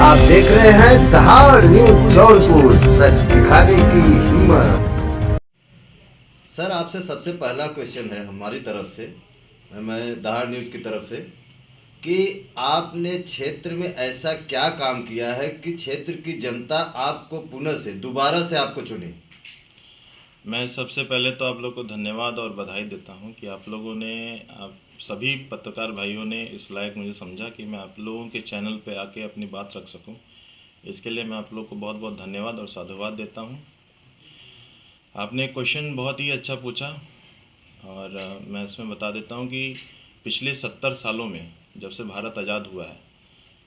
आप देख रहे हैं दहाड़ न्यूज जौनपुर, सच दिखाने की हिम्मत। सर, आपसे सबसे पहला क्वेश्चन है हमारी तरफ से, मैं दहाड़ न्यूज़ की तरफ से, कि आपने क्षेत्र में ऐसा क्या काम किया है कि क्षेत्र की जनता आपको पुनः से दोबारा से आपको चुने। मैं सबसे पहले तो आप लोग को धन्यवाद और बधाई देता हूं कि आप लोगों ने, आप सभी पत्रकार भाइयों ने इस लायक मुझे समझा कि मैं आप लोगों के चैनल पे आके अपनी बात रख सकूं। इसके लिए मैं आप लोग को बहुत बहुत धन्यवाद और साधुवाद देता हूं। आपने क्वेश्चन बहुत ही अच्छा पूछा और मैं इसमें बता देता हूं कि पिछले 70 सालों में, जब से भारत आज़ाद हुआ है,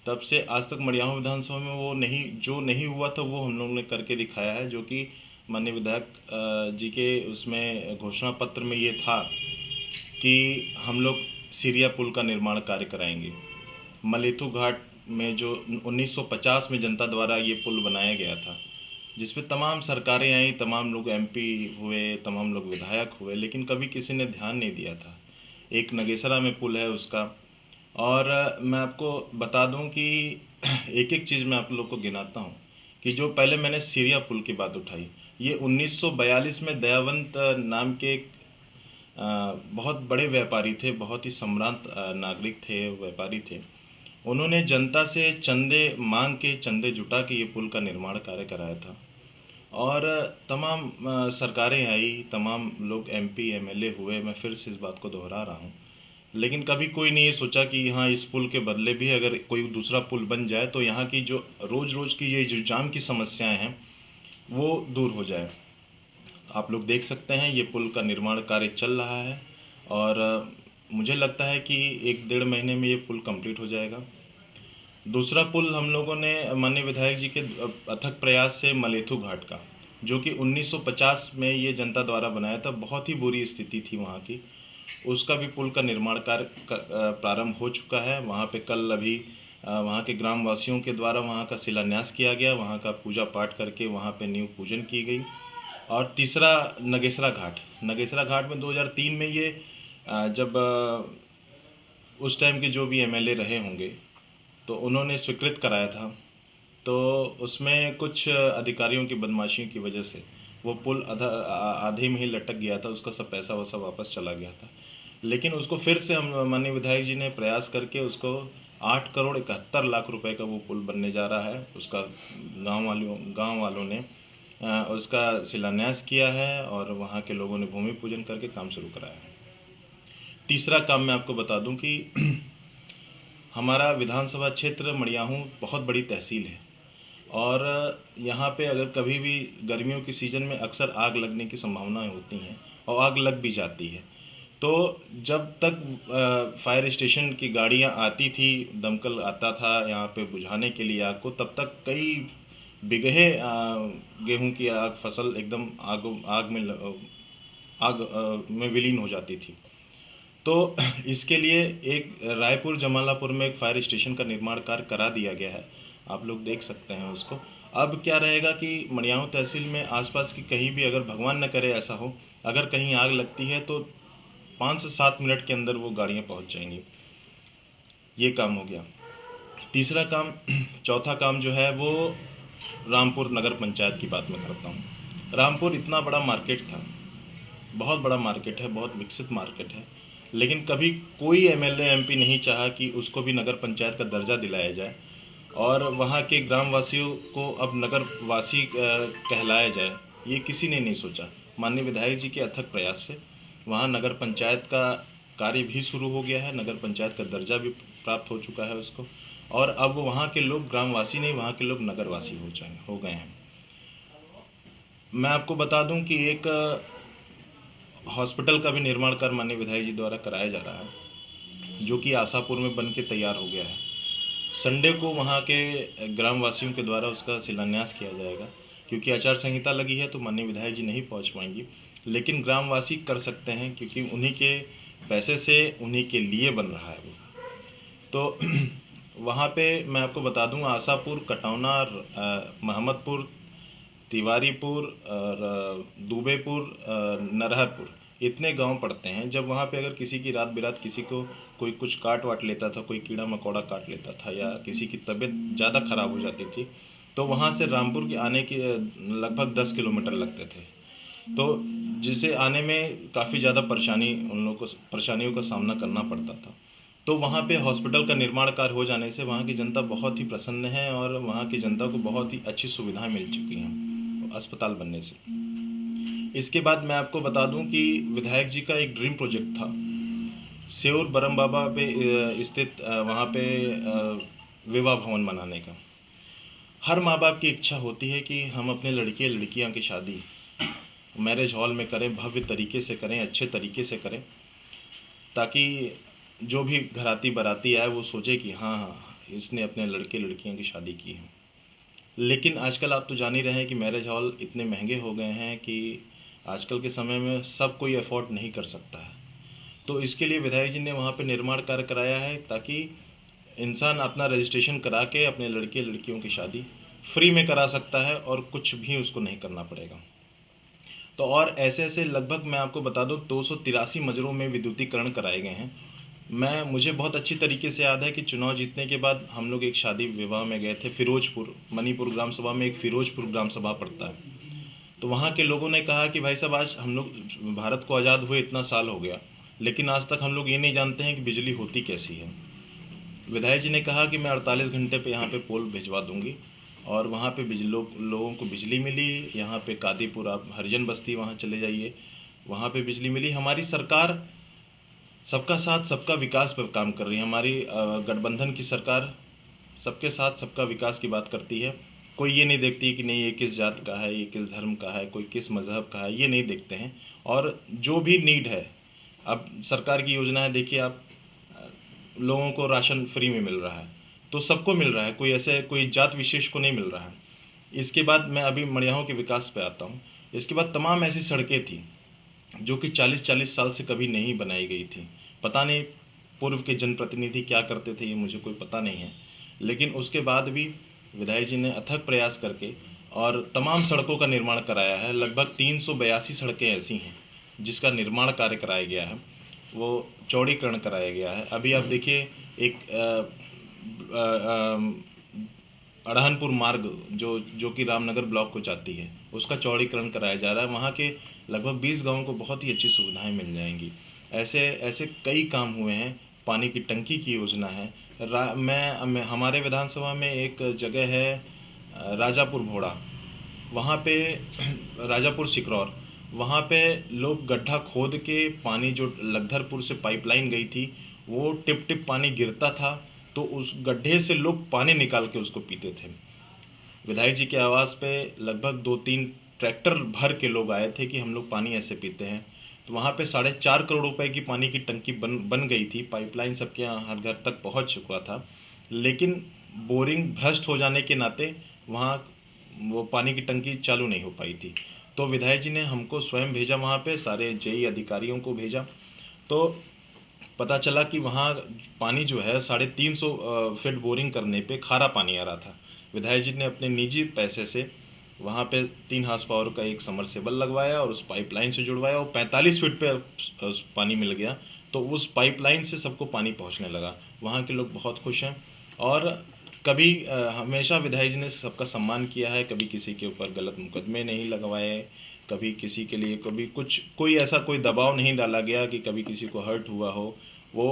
तब से आज तक मडियाहूं विधानसभा में वो नहीं, जो नहीं हुआ था वो हम लोगों ने करके दिखाया है, जो कि माननीय विधायक जी के उसमें घोषणा पत्र में ये था कि हम लोग सीरिया पुल का निर्माण कार्य कराएंगे। मलेथू घाट में जो 1950 में जनता द्वारा ये पुल बनाया गया था, जिसपे तमाम सरकारें आई, तमाम लोग एमपी हुए, तमाम लोग विधायक हुए, लेकिन कभी किसी ने ध्यान नहीं दिया था। एक नगेसरा में पुल है उसका। और मैं आपको बता दूं कि एक एक चीज़ मैं आप लोग को गिनाता हूं कि जो पहले मैंने सीरिया पुल की बात उठाई, ये 1942 में दयावंत नाम के एक बहुत बड़े व्यापारी थे, बहुत ही सम्रांत नागरिक थे, व्यापारी थे। उन्होंने जनता से चंदे मांग के, चंदे जुटा के ये पुल का निर्माण कार्य कराया था। और तमाम सरकारें आई, तमाम लोग एमपी एमएलए हुए, मैं फिर से इस बात को दोहरा रहा हूँ, लेकिन कभी कोई नहीं ये सोचा कि हाँ, इस पुल के बदले भी अगर कोई दूसरा पुल बन जाए तो यहाँ की जो रोज़ रोज़ की ये जो जाम की समस्याएं हैं वो दूर हो जाए। आप लोग देख सकते हैं ये पुल का निर्माण कार्य चल रहा है और मुझे लगता है कि 1 डेढ़ महीने में ये पुल कंप्लीट हो जाएगा। दूसरा पुल हम लोगों ने माननीय विधायक जी के अथक प्रयास से मलेथू घाट का, जो कि 1950 में ये जनता द्वारा बनाया था, बहुत ही बुरी स्थिति थी वहाँ की, उसका भी पुल का निर्माण कार्य प्रारंभ हो चुका है। वहाँ पे कल अभी वहाँ के ग्रामवासियों के द्वारा वहाँ का शिलान्यास किया गया, वहाँ का पूजा पाठ करके वहाँ पे नींव पूजन की गई। और तीसरा नगेसरा घाट, नगेसरा घाट में 2003 में ये जब उस टाइम के जो भी एमएलए रहे होंगे तो उन्होंने स्वीकृत कराया था, तो उसमें कुछ अधिकारियों की बदमाशियों की वजह से वो पुल आधे में ही लटक गया था, उसका सब पैसा वैसा वापस चला गया था। लेकिन उसको फिर से हम माननीय विधायक जी ने प्रयास करके उसको 8 करोड़ 71 लाख रुपए का वो पुल बनने जा रहा है। उसका गांव वालों ने उसका शिलान्यास किया है और वहाँ के लोगों ने भूमि पूजन करके काम शुरू कराया है। तीसरा काम मैं आपको बता दूं कि हमारा विधानसभा क्षेत्र मडियाहूं बहुत बड़ी तहसील है और यहाँ पे अगर कभी भी गर्मियों की सीज़न में अक्सर आग लगने की संभावनाएं होती हैं और आग लग भी जाती है। तो जब तक फायर स्टेशन की गाड़ियाँ आती थी, दमकल आता था यहाँ पे बुझाने के लिए आग को, तब तक कई बिगहे गेहूं की आग फसल एकदम आग में विलीन हो जाती थी। तो इसके लिए एक रायपुर जमालापुर में एक फायर स्टेशन का निर्माण कार्य करा दिया गया है, आप लोग देख सकते हैं उसको। अब क्या रहेगा कि मडियाहूं तहसील में आसपास की कहीं भी, अगर भगवान न करे ऐसा हो, अगर कहीं आग लगती है तो 5 से 7 मिनट के अंदर वो गाड़ियाँ पहुंच जाएंगी। ये काम हो गया। तीसरा काम चौथा काम जो है वो रामपुर नगर पंचायत की बात मैं करता हूँ। रामपुर इतना बड़ा मार्केट था, बहुत बड़ा मार्केट है, बहुत विकसित मार्केट है, लेकिन कभी कोई एमएलए एमपी नहीं चाहा कि उसको भी नगर पंचायत का दर्जा दिलाया जाए और वहाँ के ग्रामवासियों को अब नगर वासी कहलाया जाए, ये किसी ने नहीं सोचा। माननीय विधायक जी के अथक प्रयास से वहाँ नगर पंचायत का कार्य भी शुरू हो गया है, नगर पंचायत का दर्जा भी प्राप्त हो चुका है उसको, और अब वहाँ के लोग ग्रामवासी नहीं, वहाँ के लोग नगरवासी हो गए हैं। मैं आपको बता दूं कि एक हॉस्पिटल का भी निर्माण कार्य माननीय विधायक जी द्वारा कराया जा रहा है, जो कि आशापुर में बन के तैयार हो गया है। संडे को वहाँ के ग्रामवासियों के द्वारा उसका शिलान्यास किया जाएगा, क्योंकि आचार संहिता लगी है तो माननीय विधायक जी नहीं पहुँच पाएंगी, लेकिन ग्रामवासी कर सकते हैं क्योंकि उन्हीं के पैसे से, उन्हीं के लिए बन रहा है वो। तो वहाँ पे मैं आपको बता दूं, आशापुर, कटौना, महमदपुर, तिवारीपुर और दुबेपुर, नरहरपुर, इतने गांव पड़ते हैं, जब वहाँ पे अगर किसी की रात बिरात किसी को कोई कुछ काट वाट लेता था, कोई कीड़ा मकोड़ा काट लेता था या किसी की तबीयत ज़्यादा ख़राब हो जाती थी, तो वहाँ से रामपुर के आने के लगभग 10 किलोमीटर लगते थे। तो जिसे आने में काफ़ी ज़्यादा परेशानी उन लोगों को परेशानियों का सामना करना पड़ता था। तो वहाँ पे हॉस्पिटल का निर्माण कार्य हो जाने से वहाँ की जनता बहुत ही प्रसन्न है और वहाँ की जनता को बहुत ही अच्छी सुविधाएं मिल चुकी हैं अस्पताल बनने से। इसके बाद मैं आपको बता दूं कि विधायक जी का एक ड्रीम प्रोजेक्ट था सेऊर बरम बाबा पे स्थित वहाँ पे विवाह भवन बनाने का। हर माँ बाप की इच्छा होती है कि हम अपने लड़के लड़कियाँ की शादी मैरिज हॉल में करें, भव्य तरीके से करें, अच्छे तरीके से करें, ताकि जो भी घराती बाराती आए वो सोचे कि हाँ हाँ इसने अपने लड़के लड़कियों की शादी की है। लेकिन आजकल आप तो जान ही रहे हैं कि मैरिज हॉल इतने महंगे हो गए हैं कि आजकल के समय में सब कोई अफोर्ड नहीं कर सकता है। तो इसके लिए विधायक जी ने वहाँ पे निर्माण कार्य कराया है ताकि इंसान अपना रजिस्ट्रेशन करा के अपने लड़के लड़कियों की शादी फ्री में करा सकता है और कुछ भी उसको नहीं करना पड़ेगा। तो और ऐसे ऐसे लगभग मैं आपको बता दूं 283 मजरों में विद्युतीकरण कराए गए हैं। मुझे बहुत अच्छी तरीके से याद है कि चुनाव जीतने के बाद हम लोग एक शादी विवाह में गए थे फिरोजपुर, मणिपुर ग्राम सभा में एक फिरोजपुर ग्राम सभा पड़ता है। तो वहाँ के लोगों ने कहा कि भाई साहब आज हम लोग भारत को आज़ाद हुए इतना साल हो गया, लेकिन आज तक हम लोग ये नहीं जानते हैं कि बिजली होती कैसी है। विधायक जी ने कहा कि मैं 48 घंटे पे यहाँ पे पोल भिजवा दूंगी और वहाँ पे लोगों को बिजली मिली। यहाँ पे कादीपुर आप हरिजन बस्ती वहाँ चले जाइए, वहाँ पे बिजली मिली। हमारी सरकार सबका साथ सबका विकास पर काम कर रही है। हमारी गठबंधन की सरकार सबके साथ सबका विकास की बात करती है। कोई ये नहीं देखती कि नहीं ये किस जात का है, ये किस धर्म का है, कोई किस मज़हब का है, ये नहीं देखते हैं। और जो भी नीड है, अब सरकार की योजना है, देखिए आप लोगों को राशन फ्री में मिल रहा है, तो सबको मिल रहा है, कोई ऐसे कोई जात विशेष को नहीं मिल रहा है। इसके बाद मैं अभी मड़ियाहों के विकास पे आता हूँ। इसके बाद तमाम ऐसी सड़कें थी जो कि 40-40 साल से कभी नहीं बनाई गई थी। पता नहीं पूर्व के जनप्रतिनिधि क्या करते थे, ये मुझे कोई पता नहीं है, लेकिन उसके बाद भी विधायक जी ने अथक प्रयास करके और तमाम सड़कों का निर्माण कराया है। लगभग 382 सड़कें ऐसी हैं जिसका निर्माण कार्य कराया गया है, वो चौड़ीकरण कराया गया है। अभी आप देखिए एक अड़हनपुर मार्ग जो कि रामनगर ब्लॉक को जाती है, उसका चौड़ीकरण कराया जा रहा है। वहाँ के लगभग 20 गाँवों को बहुत ही अच्छी सुविधाएं मिल जाएंगी। ऐसे ऐसे कई काम हुए हैं। पानी की टंकी की योजना है। मैं हमारे विधानसभा में एक जगह है राजापुर भोड़ा, वहाँ पे राजापुर सिकरौर, वहाँ पे लोग गड्ढा खोद के पानी जो लखधरपुर से पाइपलाइन गई थी, वो टिप टिप पानी गिरता था, तो उस गड्ढे से लोग पानी निकाल के उसको पीते थे। विधायक जी के आवास पे लगभग 2-3 ट्रैक्टर भर के लोग आए थे कि हम लोग पानी ऐसे पीते हैं। तो वहाँ पे 4.5 करोड़ रुपए की पानी की टंकी बन गई थी। पाइपलाइन सबके यहाँ हर घर तक पहुँच चुका था, लेकिन बोरिंग भ्रष्ट हो जाने के नाते वहाँ वो पानी की टंकी चालू नहीं हो पाई थी। तो विधायक जी ने हमको स्वयं भेजा, वहाँ पे सारे जेई अधिकारियों को भेजा, तो पता चला कि वहाँ पानी जो है 350 फीट बोरिंग करने पे खारा पानी आ रहा था। विधायक जी ने अपने निजी पैसे से वहाँ पे 3 हार्स पावर का एक समरसेबल लगवाया और उस पाइपलाइन से जुड़वाया और 45 फीट पे पानी मिल गया। तो उस पाइपलाइन से सबको पानी पहुँचने लगा। वहाँ के लोग बहुत खुश हैं और कभी हमेशा विधायक जी ने सबका सम्मान किया है। कभी किसी के ऊपर गलत मुकदमे नहीं लगवाए, कभी किसी के लिए कभी कोई ऐसा कोई दबाव नहीं डाला गया कि कभी किसी को हर्ट हुआ हो। वो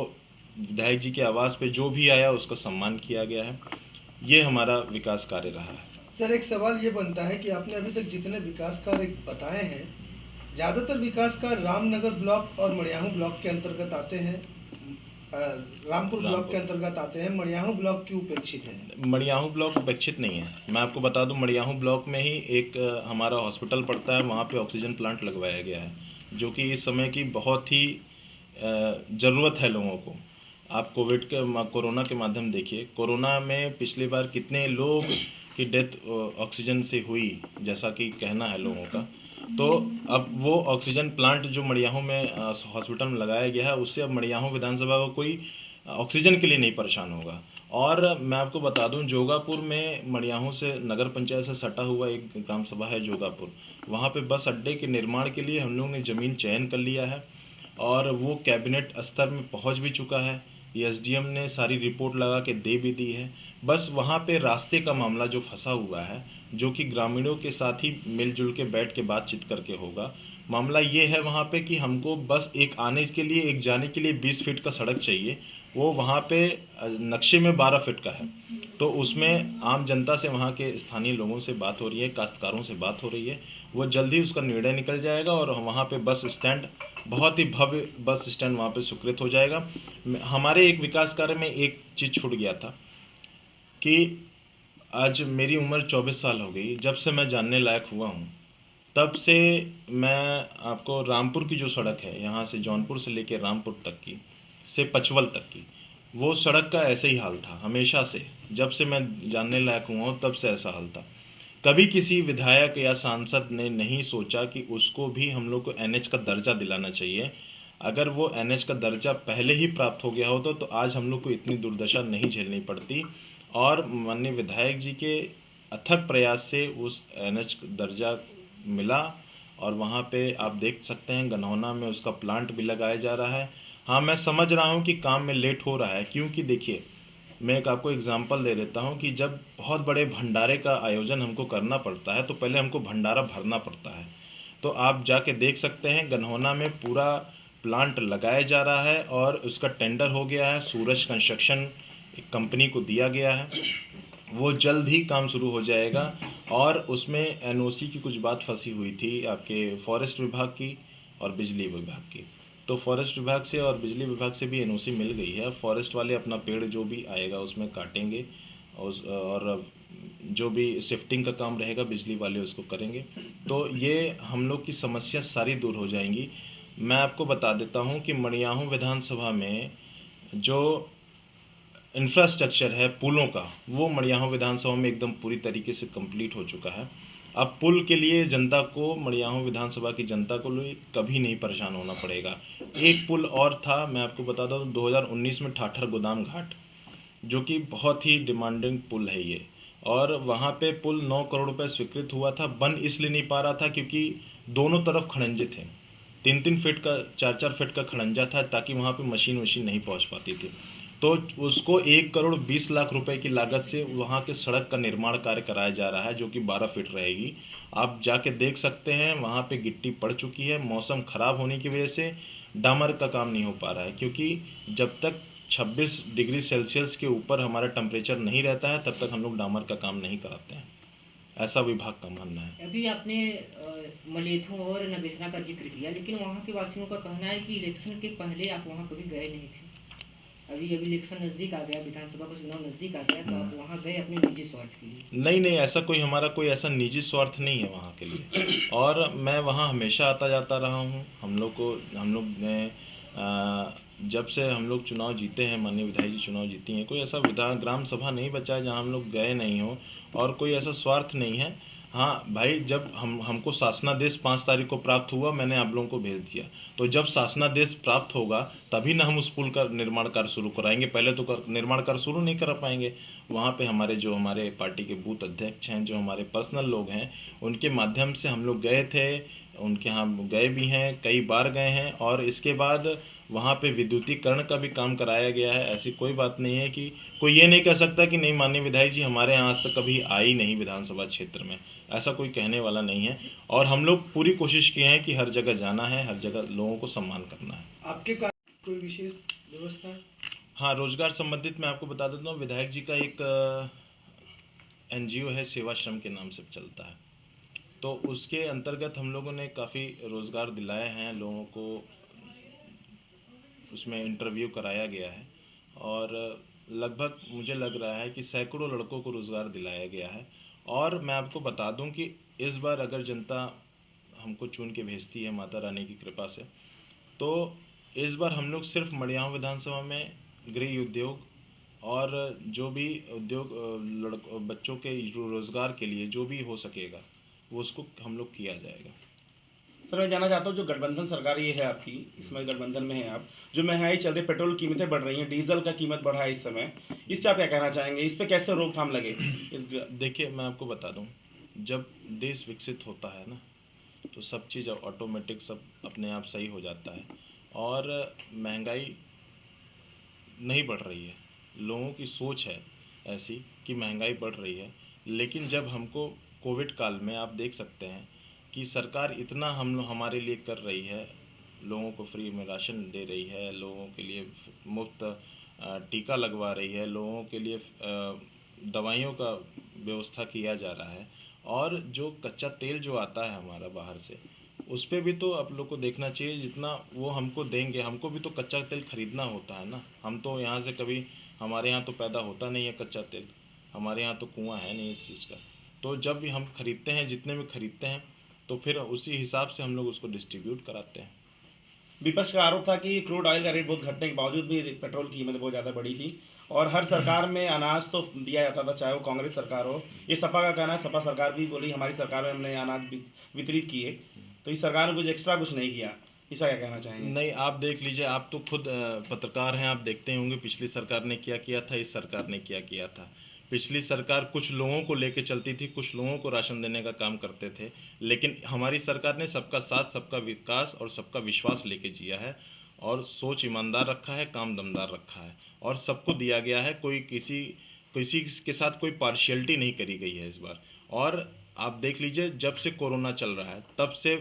विधायक जी के आवास पे जो भी आया उसका सम्मान किया गया है। ये हमारा विकास कार्य रहा है। सर, एक सवाल ये बनता है कि आपने अभी तक जितने विकास कार्य बताए हैं, ज़्यादातर विकास कार्य रामनगर ब्लॉक और मड़ियाहू ब्लॉक के अंतर्गत आते हैं, रामपुर ब्लॉक के अंतर्गत आते हैं। मड़ियाहू ब्लॉक क्यों उपेक्षित है? मड़ियाहू ब्लॉक उपेक्षित नहीं है। मैं आपको बता दूं, मड़ियाहू ब्लॉक में ही एक हमारा हॉस्पिटल पड़ता है, वहाँ पे ऑक्सीजन प्लांट लगवाया गया है, जो कि इस समय की बहुत ही ज़रूरत है लोगों को। आप कोरोना के माध्यम देखिए, कोरोना में पिछली बार कितने लोग की डेथ ऑक्सीजन से हुई, जैसा कि कहना है लोगों का। तो अब वो ऑक्सीजन प्लांट जो मड़ियाहू में हॉस्पिटल में लगाया गया है, उससे अब मड़ियाहू विधानसभा को कोई ऑक्सीजन के लिए नहीं परेशान होगा। और मैं आपको बता दूं, जोगापुर में मड़ियाहू से नगर पंचायत से सटा हुआ एक ग्राम सभा है जोगापुर। वहाँ पे बस अड्डे के निर्माण के लिए हम लोग ने ज़मीन चयन कर लिया है और वो कैबिनेट स्तर में पहुँच भी चुका है। एसडीएम ने सारी रिपोर्ट लगा के दे भी दी है। बस वहाँ पे रास्ते का मामला जो फंसा हुआ है, जो कि ग्रामीणों के साथ ही मिलजुल के बैठ के बातचीत करके होगा। मामला ये है वहाँ पे कि हमको बस एक आने के लिए, एक जाने के लिए 20 फीट का सड़क चाहिए। वो वहाँ पे नक्शे में 12 फीट का है। तो उसमें आम जनता से, वहाँ के स्थानीय लोगों से बात हो रही है, काश्तकारों से बात हो रही है। वो जल्द ही उसका निर्णय निकल जाएगा और वहाँ पे बस स्टैंड, बहुत ही भव्य बस स्टैंड वहाँ पे स्वीकृत हो जाएगा। हमारे एक विकास कार्य में एक चीज़ छूट गया था कि आज मेरी उम्र 24 साल हो गई, जब से मैं जानने लायक हुआ हूँ तब से मैं आपको रामपुर की जो सड़क है, यहाँ से जौनपुर से लेकर रामपुर तक की, से पचवल तक की, वो सड़क का ऐसे ही हाल था हमेशा से। जब से मैं जानने लायक हुआ हूँ तब से ऐसा हाल था। कभी किसी विधायक या सांसद ने नहीं सोचा कि उसको भी हम लोग को एनएच का दर्जा दिलाना चाहिए। अगर वो एनएच का दर्जा पहले ही प्राप्त हो गया होता तो आज हम लोग को इतनी दुर्दशा नहीं झेलनी पड़ती। और माननीय विधायक जी के अथक प्रयास से उस एनएच दर्जा मिला और वहाँ पे आप देख सकते हैं गन्हौना में उसका प्लांट भी लगाया जा रहा है। हाँ, मैं समझ रहा हूँ कि काम में लेट हो रहा है, क्योंकि देखिए मैं एक आपको एग्जांपल दे देता हूँ कि जब बहुत बड़े भंडारे का आयोजन हमको करना पड़ता है तो पहले हमको भंडारा भरना पड़ता है। तो आप जाके देख सकते हैं गन्हौना में पूरा प्लांट लगाया जा रहा है और उसका टेंडर हो गया है, सूरज कंस्ट्रक्शन एक कंपनी को दिया गया है। वो जल्द ही काम शुरू हो जाएगा। और उसमें एनओसी की कुछ बात फंसी हुई थी आपके फॉरेस्ट विभाग की और बिजली विभाग की। तो फॉरेस्ट विभाग से और बिजली विभाग से भी एनओसी मिल गई है। फॉरेस्ट वाले अपना पेड़ जो भी आएगा उसमें काटेंगे और जो भी शिफ्टिंग का काम रहेगा बिजली वाले उसको करेंगे। तो ये हम लोग की समस्या सारी दूर हो जाएंगी। मैं आपको बता देता हूँ कि मड़ियाहू विधानसभा में जो इंफ्रास्ट्रक्चर है पुलों का, वो मड़ियाहू विधानसभा में एकदम पूरी तरीके से कंप्लीट हो चुका है। अब पुल के लिए जनता को, मड़ियाहू विधानसभा की जनता को कभी नहीं परेशान होना पड़ेगा। एक पुल और था, मैं आपको बता दूं, 2019 में ठाठर गोदाम घाट, जो कि बहुत ही डिमांडिंग पुल है ये। और वहाँ पे पुल 9 करोड़ रुपए स्वीकृत हुआ था। बन इसलिए नहीं पा रहा था क्योंकि दोनों तरफ खड़ंजे थे, 3-3 फीट का, 4-4 फीट का खड़ंजा था, ताकि वहाँ पे मशीन नहीं पहुँच पाती थी। तो उसको 1 करोड़ 20 लाख रुपए की लागत से वहाँ के सड़क का निर्माण कार्य कराया जा रहा है, जो कि 12 फीट रहेगी। आप जाके देख सकते हैं वहाँ पे गिट्टी पड़ चुकी है। मौसम खराब होने की वजह से डामर का काम नहीं हो पा रहा है, क्योंकि जब तक 26 डिग्री सेल्सियस के ऊपर हमारा टेम्परेचर नहीं रहता है तब तक हम लोग डामर का काम नहीं कराते हैं, ऐसा विभाग का मानना है। अभी आपने मलेथू और नगेसरा का जिक्र किया, लेकिन वहाँ के वासियों का कहना है कि इलेक्शन के पहले आप वहाँ कभी गए नहीं थे। अभी इलेक्शन नज़दीक आ गया, विधानसभा का चुनाव नज़दीक आ गया, तो आप वहाँ गए अपने निजी स्वार्थ के लिए? नहीं नहीं, ऐसा कोई हमारा कोई ऐसा निजी स्वार्थ नहीं है वहाँ के लिए। और मैं वहाँ हमेशा आता जाता रहा हूँ। हम लोग ने जब से हम लोग चुनाव जीते हैं, माननीय विधायक जी चुनाव जीती हैं, कोई ऐसा ग्राम सभा नहीं बचा है जहाँ हम लोग गए नहीं हो, और कोई ऐसा स्वार्थ नहीं है। हाँ भाई, जब हमको शासनादेश 5 तारीख को प्राप्त हुआ, मैंने आप लोगों को भेज दिया। तो जब शासनादेश प्राप्त होगा तभी ना हम उस पुल का निर्माण कार्य शुरू कराएंगे, पहले तो निर्माण कार्य शुरू नहीं कर पाएंगे। वहाँ पे हमारे पार्टी के बूथ अध्यक्ष हैं, जो हमारे पर्सनल लोग हैं, उनके माध्यम से हम लोग गए थे, उनके यहाँ गए भी हैं, कई बार गए हैं। और इसके बाद वहाँ पे विद्युतीकरण का भी काम कराया गया है। ऐसी कोई बात नहीं है कि कोई ये नहीं कह सकता कि नहीं माननीय विधायक जी हमारे यहाँ आज तक कभी आई नहीं विधानसभा क्षेत्र में, ऐसा कोई कहने वाला नहीं है। और हम लोग पूरी कोशिश किए हैं कि हर जगह जाना है, हर जगह लोगों को सम्मान करना है। आपके कार्य कोई विशेष व्यवस्था है? हाँ, रोजगार संबंधित मैं आपको बता देता हूँ, विधायक जी का एक एनजीओ है, सेवाश्रम के नाम से चलता है। तो उसके अंतर्गत हम लोगों ने काफ़ी रोज़गार दिलाए हैं लोगों को, उसमें इंटरव्यू कराया गया है और लगभग मुझे लग रहा है कि सैकड़ों लड़कों को रोज़गार दिलाया गया है। और मैं आपको बता दूं कि इस बार अगर जनता हमको चुन के भेजती है माता रानी की कृपा से, तो इस बार हम लोग सिर्फ मड़ियाहू विधानसभा में गृह उद्योग और जो भी उद्योग बच्चों के रोज़गार के लिए जो भी हो सकेगा वो उसको हम लोग किया जाएगा। सर मैं जानना चाहता हूँ, जो गठबंधन सरकार ये है आपकी, इसमें गठबंधन में है आप, जो महंगाई चल रही है, पेट्रोल की कीमतें बढ़ रही हैं, डीजल का कीमत बढ़ा है इस समय, इस पे आप क्या कहना चाहेंगे? इस पे कैसे रोकथाम लगे? देखिए मैं आपको बता दूं, जब देश विकसित होता है ना, तो सब चीज़ ऑटोमेटिक सब अपने आप सही हो जाता है। और महंगाई नहीं बढ़ रही है, लोगों की सोच है ऐसी कि महंगाई बढ़ रही है। लेकिन जब हमको कोविड काल में आप देख सकते हैं कि सरकार इतना हमारे लिए कर रही है, लोगों को फ्री में राशन दे रही है, लोगों के लिए मुफ्त टीका लगवा रही है, लोगों के लिए दवाइयों का व्यवस्था किया जा रहा है। और जो कच्चा तेल जो आता है हमारा बाहर से, उस पे भी तो आप लोग को देखना चाहिए, जितना वो हमको देंगे, हमको भी तो कच्चा तेल खरीदना होता है ना। हम तो यहाँ से कभी, हमारे यहाँ तो पैदा होता नहीं है कच्चा तेल, हमारे यहाँ तो कुआं है नहीं इस चीज़ का। तो जब भी हम खरीदते हैं, जितने में खरीदते हैं, तो फिर उसी हिसाब से हम लोग उसको डिस्ट्रीब्यूट कराते हैं। विपक्ष का आरोप था कि क्रूड ऑयल का रेट बहुत घटने के बावजूद भी पेट्रोल की कीमत बहुत ज़्यादा बढ़ी थी, और हर सरकार में अनाज तो दिया जाता था, चाहे वो कांग्रेस सरकार हो। ये सपा का कहना है, सपा सरकार भी बोली हमारी सरकार में हमने अनाज वितरित किए, तो इस सरकार ने कुछ एक्स्ट्रा कुछ नहीं किया। इस पर क्या कहना चाहेंगे? नहीं, आप देख लीजिए, आप तो खुद पत्रकार हैं, आप देखते होंगे पिछली सरकार ने क्या किया था, इस सरकार ने क्या किया था। पिछली सरकार कुछ लोगों को लेके चलती थी, कुछ लोगों को राशन देने का काम करते थे, लेकिन हमारी सरकार ने सबका साथ, सबका विकास और सबका विश्वास लेके जिया है, और सोच ईमानदार रखा है, काम दमदार रखा है, और सबको दिया गया है। कोई किसी किसी के साथ कोई पार्शियलिटी नहीं करी गई है इस बार। और आप देख लीजिए, जब से कोरोना चल रहा है तब से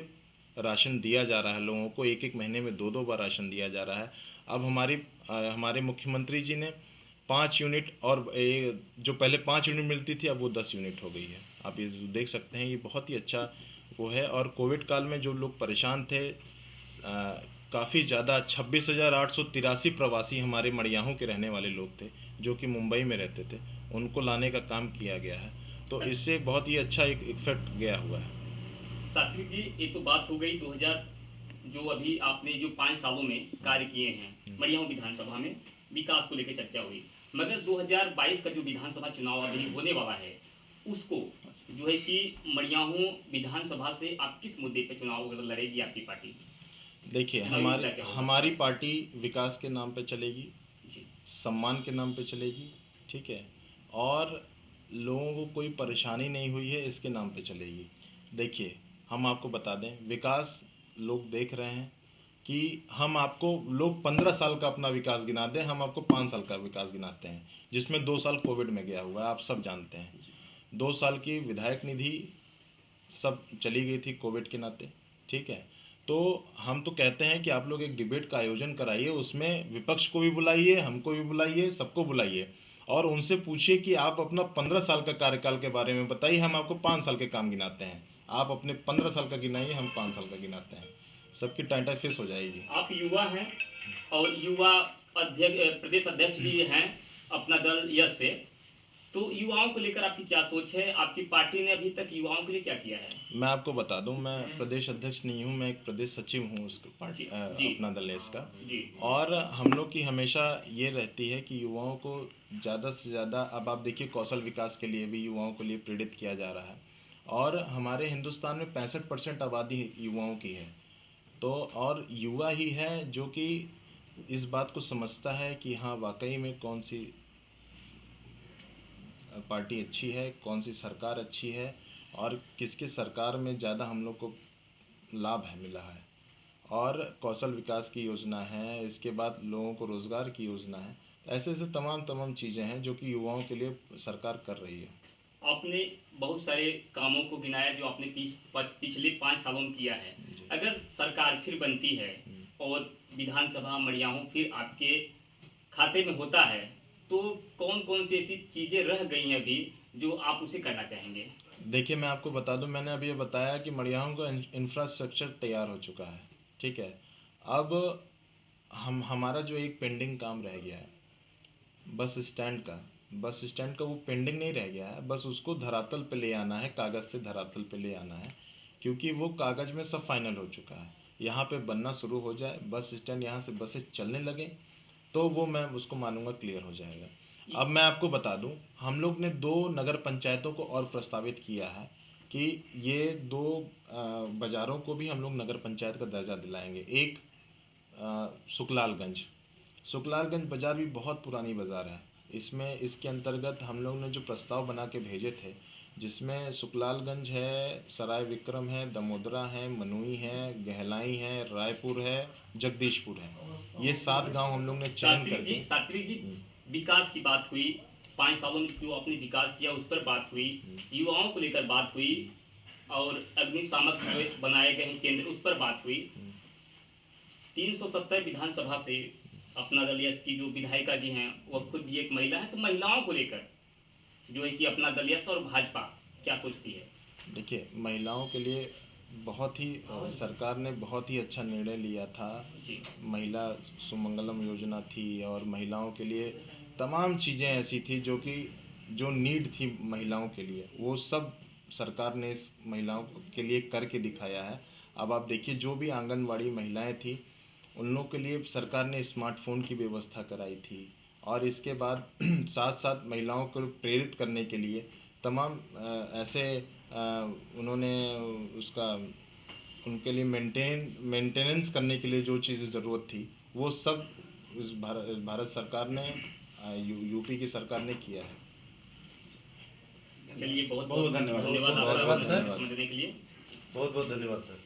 राशन दिया जा रहा है लोगों को, एक एक महीने में 2-2 बार राशन दिया जा रहा है। अब हमारे मुख्यमंत्री जी ने 5 यूनिट, और जो पहले 5 यूनिट मिलती थी अब वो 10 यूनिट हो गई है। आप ये देख सकते हैं, ये बहुत ही अच्छा वो है। और कोविड काल में जो लोग परेशान थे, काफ़ी ज़्यादा 26,883 प्रवासी हमारे मड़ियाहों के रहने वाले लोग थे, जो कि मुंबई में रहते थे, उनको लाने का काम किया गया है। तो इससे बहुत ही अच्छा एक इफेक्ट गया हुआ है। सात्विक जी, ये तो बात हो गई 2000, जो अभी आपने जो 5 सालों में कार्य किए हैं मड़ियाहू विधानसभा में, विकास को लेकर चर्चा हुई, मगर 2022 का जो विधानसभा चुनाव अभी होने वाला है, उसको जो है कि मड़ियाहू विधानसभा से आप किस मुद्दे पे चुनाव अगर लड़ेगी आपकी पार्टी? देखिए, हमारी पार्टी विकास के नाम पे चलेगी, सम्मान के नाम पे चलेगी, ठीक है, और लोगों को कोई परेशानी नहीं हुई है इसके नाम पे चलेगी। देखिए, हम आपको बता दें, विकास लोग देख रहे हैं कि हम आपको, लोग 15 साल का अपना विकास गिना दें, हम आपको 5 साल का विकास गिनाते हैं, जिसमें 2 साल कोविड में गया हुआ है, आप सब जानते हैं। 2 साल की विधायक निधि सब चली गई थी कोविड के नाते, ठीक है। तो हम तो कहते हैं कि आप लोग एक डिबेट का आयोजन कराइए, उसमें विपक्ष को भी बुलाइए, हमको भी बुलाइए, सबको बुलाइए, और उनसे पूछिए कि आप अपना 15 साल का कार्यकाल के बारे में बताइए, हम आपको 5 साल के काम गिनाते हैं। आप अपने 15 साल का गिनाइए, हम 5 साल का गिनाते हैं, सबकी टाइटा फिक्स हो जाएगी। आप युवा हैं और युवा प्रदेश अध्यक्ष भी हैं अपना दल यश से, तो युवाओं को लेकर आपकी क्या सोच है? आपकी पार्टी ने अभी तक युवाओं के लिए क्या किया है? मैं आपको बता दूं, मैं प्रदेश अध्यक्ष नहीं हूं, मैं एक प्रदेश सचिव हूं उस पार्टी अपना दल है इसका। और हम लोग की हमेशा ये रहती है कि युवाओं को ज़्यादा से ज़्यादा, अब आप देखिए कौशल विकास के लिए भी युवाओं के लिए प्रेरित किया जा रहा है, और हमारे हिंदुस्तान में 65% आबादी युवाओं की है। तो और युवा ही है जो कि इस बात को समझता है कि हाँ वाकई में कौन सी पार्टी अच्छी है, कौन सी सरकार अच्छी है, और किसके सरकार में ज़्यादा हम लोग को लाभ है मिला है। और कौशल विकास की योजना है, इसके बाद लोगों को रोज़गार की योजना है, ऐसे ऐसे तमाम चीज़ें हैं जो कि युवाओं के लिए सरकार कर रही है। आपने बहुत सारे कामों को गिनाया जो आपने पिछले 5 सालों में किया है। अगर सरकार फिर बनती है और विधानसभा मड़ियाहू फिर आपके खाते में होता है, तो कौन कौन सी ऐसी चीज़ें रह गई हैं अभी जो आप उसे करना चाहेंगे? देखिए, मैं आपको बता दूं, मैंने अभी ये बताया कि मड़ियाहू का इंफ्रास्ट्रक्चर तैयार हो चुका है, ठीक है। अब हमारा जो एक पेंडिंग काम रह गया है बस स्टैंड का वो पेंडिंग नहीं रह गया है, बस उसको धरातल पे ले आना है, कागज़ से धरातल पे ले आना है, क्योंकि वो कागज़ में सब फाइनल हो चुका है। यहाँ पे बनना शुरू हो जाए, बस स्टैंड यहाँ से बसें चलने लगे, तो वो मैं उसको मानूंगा क्लियर हो जाएगा। अब मैं आपको बता दूं, हम लोग ने 2 नगर पंचायतों को और प्रस्तावित किया है कि कि ये 2 बाज़ारों को भी हम लोग नगर पंचायत का दर्जा दिलाएंगे। एक सुखलालगंज बाज़ार भी बहुत पुरानी बाज़ार है। इसमें इसके अंतर्गत हम लोग ने जो प्रस्ताव बना के भेजे थे, जिसमें सुखलालगंज है, सराय विक्रम है, दमोदरा है, मनुई है, गहलाई है, रायपुर है, जगदीशपुर है। ये 7 गांव हम लोग ने चयन करके। सात्विक जी, विकास की बात हुई, 5 सालों में जो आपने विकास किया उस पर बात हुई, युवाओं को लेकर बात हुई, और अग्निशामक जो बनाए गए हैं केंद्र उस पर बात हुई। 370 विधानसभा से अपना दल यश की जो विधायिका जी हैं वह खुद भी एक महिला है, तो महिलाओं को लेकर जो है कि अपना दल यश और भाजपा क्या सोचती है? देखिए, महिलाओं के लिए बहुत ही सरकार ने बहुत ही अच्छा निर्णय लिया था। जी। महिला सुमंगलम योजना थी और महिलाओं के लिए तमाम चीज़ें ऐसी थी जो नीड थी महिलाओं के लिए, वो सब सरकार ने इस महिलाओं के लिए करके दिखाया है। अब आप देखिए, जो भी आंगनवाड़ी महिलाएं थी उन लोगों के लिए सरकार ने स्मार्टफोन की व्यवस्था कराई थी, और इसके बाद साथ साथ महिलाओं को प्रेरित करने के लिए तमाम ऐसे उन्होंने उसका उनके लिए मेंटेनेंस करने के लिए जो चीज़ें ज़रूरत थी वो सब इस भारत सरकार ने यूपी की सरकार ने किया है। चलिए, बहुत बहुत धन्यवाद। धन्यवाद बहुत आपका धन्यवाद। समझने के लिए। बहुत बहुत धन्यवाद सर।